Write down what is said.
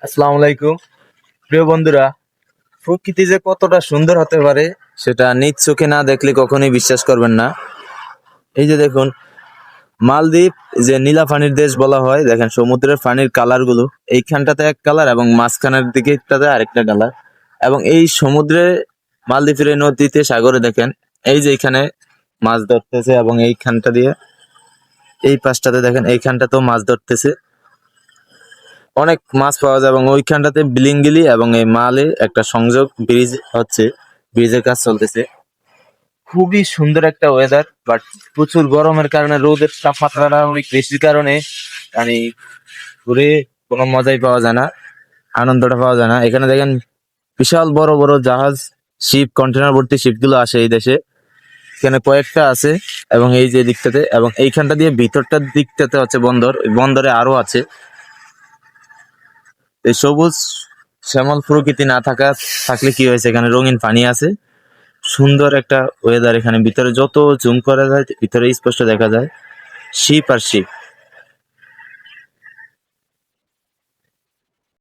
আসসালামু আলাইকুম। প্রিয় বন্ধুরা, প্রকৃতি যে কতটা সুন্দর হতে পারে সেটা নিজ চোখে না দেখলে কখনোই বিশ্বাস করবেন না। এই যে দেখুন, মালদ্বীপ যে নীলা পানির দেশ বলা হয়, দেখেন সমুদ্রের পানির কালার গুলো এইখানটাতে এক কালার এবং মাঝখানের দিকেটাতে আরেকটা কালার। এবং এই সমুদ্রে, মালদ্বীপের এই নদীতে, সাগরে দেখেন এই যে এখানে মাছ ধরতেছে এবং এইখানটা দিয়ে এই পাশটাতে দেখেন এইখানটাতেও মাছ ধরতেছে। অনেক মাছ পাওয়া যায় এবং ওইখানটাতে বিলিঙ্গিলি এবং এই মালে একটা সংযোগ ব্রিজ হচ্ছে, ব্রিজের কাজ চলতেছে। খুবই সুন্দর একটা ওয়েদার, বাট প্রচুর গরমের কারণে, রোদের তাপমাত্রাটা অনেক বেশির কারণে মানে ঘুরে কোনো মজাই পাওয়া যায় না, আনন্দটা পাওয়া যায় না। এখানে দেখেন বিশাল বড় বড় জাহাজ, শিপ, কন্টেনার ভর্তি শিপ গুলো আসে এই দেশে। এখানে কয়েকটা আছে এবং এই যে দিকটাতে এবং এইখানটা দিয়ে ভিতরটার দিকটাতে হচ্ছে বন্দর, ওই বন্দরে আরো আছে। এই সবুজ শ্যামল প্রকৃতি না থাকলে কি হয়েছে, এখানে রঙিন পানি আছে, সুন্দর একটা ওয়েদার। এখানে ভিতরে যত জুম করা যায় ভিতরে স্পষ্ট দেখা যায় শিপ আর শিপ।